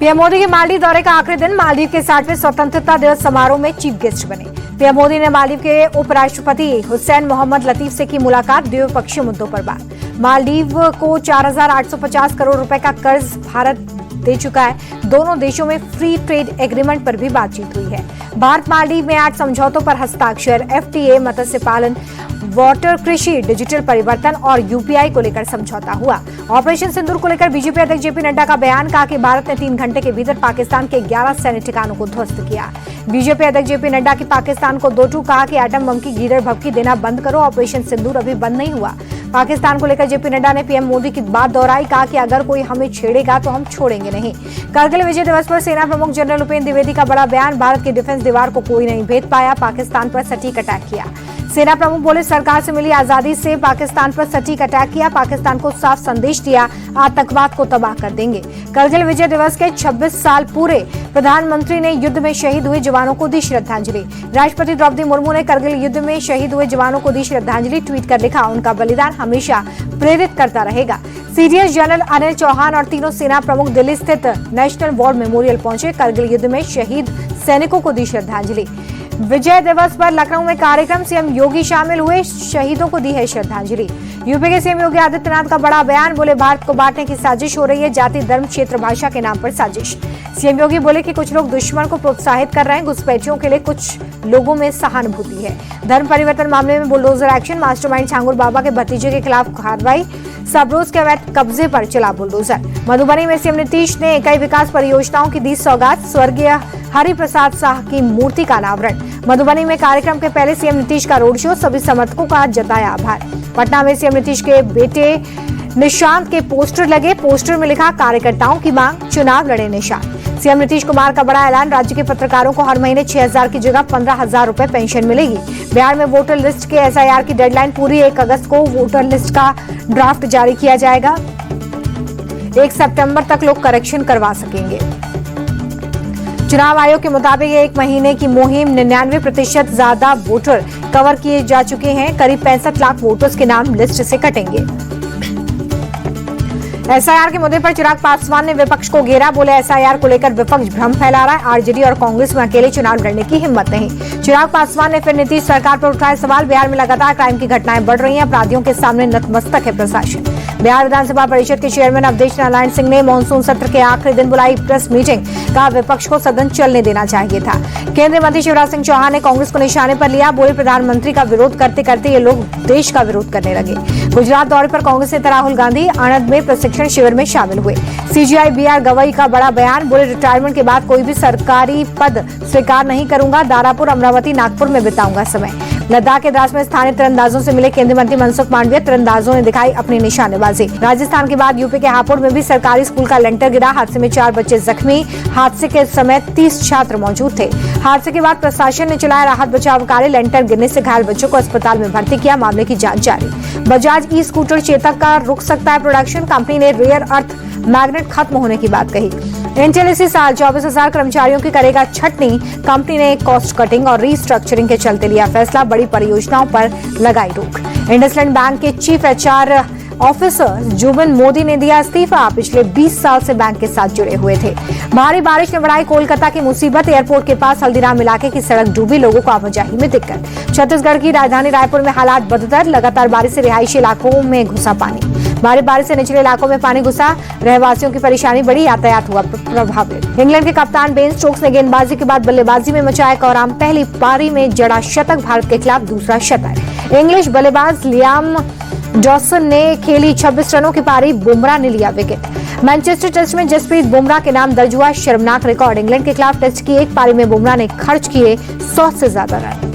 PM Modi के मालदीव दौरे का आखिरी दिन मालदीव के 60वें स्वतंत्रता दिवस समारोह में चीफ गेस्ट बने। पीएम मोदी ने मालदीव के उपराष्ट्रपति हुसैन मोहम्मद लतीफ से की मुलाकात, द्विपक्षीय मुद्दों पर बात। मालदीव को 4,850 करोड़ रुपए का कर्ज भारत दे चुका है। दोनों देशों में फ्री ट्रेड एग्रीमेंट पर भी बातचीत हुई है। भारत मालदीव में 8 समझौतों पर हस्ताक्षर, FTA, मत्स्य पालन, वाटर कृषि, डिजिटल परिवर्तन और UPI को लेकर समझौता हुआ। ऑपरेशन सिंदूर को लेकर बीजेपी अध्यक्ष JP नड्डा का बयान, कहा कि भारत ने 3 घंटे के भीतर पाकिस्तान के 11 सैन्य ठिकानों को ध्वस्त किया। बीजेपी अध्यक्ष JP नड्डा की पाकिस्तान को 2 टूक, कहा कि एटम बम की गीदड़ भभकी देना बंद करो, ऑपरेशन सिंदूर अभी बंद नहीं हुआ। पाकिस्तान को लेकर JP नड्डा ने पीएम मोदी की बात दोहराई, कहा कि अगर कोई हमें छेड़ेगा तो हम छोड़ेंगे नहीं। करगिल विजय दिवस पर सेना प्रमुख जनरल उपेंद्र द्विवेदी का बड़ा बयान, भारत की डिफेंस दीवार को कोई नहीं भेद पाया, पाकिस्तान पर सटीक अटैक किया। सेना प्रमुख बोले, सरकार से मिली आजादी से पाकिस्तान पर सटीक अटैक किया, पाकिस्तान को साफ संदेश दिया, आतंकवाद को तबाह कर देंगे। करगिल विजय दिवस के 26 साल पूरे, प्रधानमंत्री ने युद्ध में शहीद हुए जवानों को दी श्रद्धांजलि। राष्ट्रपति द्रौपदी मुर्मू ने करगिल युद्ध में शहीद हुए जवानों को दी श्रद्धांजलि, ट्वीट कर लिखा, उनका बलिदान हमेशा प्रेरित करता रहेगा। CDS जनरल अनिल चौहान और तीनों सेना प्रमुख दिल्ली स्थित नेशनल वॉर मेमोरियल पहुंचे, करगिल युद्ध में शहीद सैनिकों को दी श्रद्धांजलि। विजय दिवस पर लखनऊ में कार्यक्रम, CM योगी शामिल हुए, शहीदों को दी है श्रद्धांजलि। यूपी के CM योगी आदित्यनाथ का बड़ा बयान, बोले भारत को बांटने की साजिश हो रही है, जाति, धर्म, क्षेत्र, भाषा के नाम पर साजिश। CM योगी बोले कि कुछ लोग दुश्मन को प्रोत्साहित कर रहे हैं, घुसपैठियों के लिए कुछ लोगों में सहानुभूति है। धर्म परिवर्तन मामले में बुलडोजर एक्शन, मास्टरमाइंड छांगुर बाबा के भतीजे के खिलाफ कार्रवाई, सबरोज के अवैध कब्जे पर चला बुलडोजर। मधुबनी में CM नीतीश ने कई विकास परियोजनाओं की दी सौगात, स्वर्गीय हरिप्रसाद शाह की मूर्ति का अनावरण। मधुबनी में कार्यक्रम के पहले CM नीतीश का रोड शो, सभी समर्थकों का जताया आभार। पटना में CM नीतीश के बेटे निशांत के पोस्टर लगे, पोस्टर में लिखा, कार्यकर्ताओं की मांग, चुनाव लड़े निशांत। CM नीतीश कुमार का बड़ा ऐलान, राज्य के पत्रकारों को हर महीने 6,000 की जगह 15,000 रुपए पेंशन मिलेगी। बिहार में वोटर लिस्ट के SIR की डेडलाइन पूरी, 1 अगस्त को वोटर लिस्ट का ड्राफ्ट जारी किया जाएगा। 1 सितंबर तक लोग करेक्शन करवा सकेंगे। चुनाव आयोग के मुताबिक 1 महीने की मुहिम, 99% ज्यादा वोटर कवर किए जा चुके हैं। करीब 65 लाख वोटर्स के नाम लिस्ट से कटेंगे। SIR के मुद्दे पर चिराग पासवान ने विपक्ष को घेरा, बोले SIR को लेकर विपक्ष भ्रम फैला रहा है, RJD और कांग्रेस में अकेले चुनाव लड़ने की हिम्मत नहीं। चिराग पासवान ने फिर नीतीश सरकार पर उठाए सवाल, बिहार में लगातार क्राइम की घटनाएं बढ़ रही हैं, अपराधियों के सामने नतमस्तक है प्रशासन। बिहार विधानसभा परिषद के चेयरमैन अवधेश नारायण सिंह ने मानसून सत्र के आखिरी दिन बुलाई प्रेस मीटिंग, कहा विपक्ष को सदन चलने देना चाहिए था। केंद्रीय मंत्री शिवराज सिंह चौहान ने कांग्रेस को निशाने पर लिया, बोले प्रधानमंत्री का विरोध करते करते ये लोग देश का विरोध करने लगे। गुजरात दौरे पर कांग्रेस नेता राहुल गांधी आणंद में प्रशिक्षण शिविर में शामिल हुए। CGI BR गवई का बड़ा बयान, बोले रिटायरमेंट के बाद कोई भी सरकारी पद स्वीकार नहीं करूंगा, दारापुर, अमरावती, नागपुर में बिताऊंगा समय। लद्दाख के द्रास में स्थानीय तीरंदाजों से मिले केंद्रीय मंत्री मनसुख मांडविया, तीरंदाजों ने दिखाई अपनी निशानेबाजी। राजस्थान के बाद यूपी के हापुड़ में भी सरकारी स्कूल का लेंटर गिरा, हादसे में 4 बच्चे जख्मी, हादसे के समय 30 छात्र मौजूद थे। हादसे के बाद प्रशासन ने चलाया राहत बचाव कार्य, लेंटर गिरने से घायल बच्चों को अस्पताल में भर्ती किया, मामले की जांच जारी। बजाज ई-स्कूटर चेतक का रुक सकता है प्रोडक्शन, कंपनी ने रेयर अर्थ मैग्नेट खत्म होने की बात कही। इंटेल इसी साल 24,000 कर्मचारियों की करेगा छटनी, कंपनी ने कॉस्ट कटिंग और रीस्ट्रक्चरिंग के चलते लिया फैसला, बड़ी परियोजनाओं पर लगाई रोक। इंडसलैंड बैंक के chief HR officer Zubin Modi ने दिया इस्तीफा, पिछले 20 साल से बैंक के साथ जुड़े हुए थे। भारी बारिश ने बढ़ाई कोलकाता की मुसीबत, एयरपोर्ट के पास हल्दीराम इलाके की सड़क डूबी, लोगों को आवाजाही में दिक्कत। छत्तीसगढ़ की राजधानी रायपुर में हालात बदतर, लगातार बारिश से रिहायशी इलाकों में घुसा पानी। भारी बारिश से निचले इलाकों में पानी घुसा, रहवासियों की परेशानी बढ़ी, यातायात हुआ प्रभावित। इंग्लैंड के कप्तान बेन स्टोक्स ने गेंदबाजी के बाद बल्लेबाजी में मचाया कोहराम, पहली पारी में जड़ा शतक, भारत के खिलाफ दूसरा शतक। इंग्लिश बल्लेबाज लियाम डॉसन ने खेली 26 रनों की पारी, बुमराह ने लिया विकेट। मैनचेस्टर टेस्ट में जसप्रीत बुमराह के नाम दर्ज हुआ शर्मनाक रिकॉर्ड, इंग्लैंड के खिलाफ टेस्ट की 1 पारी में बुमराह ने खर्च किए 100 से ज्यादा रन।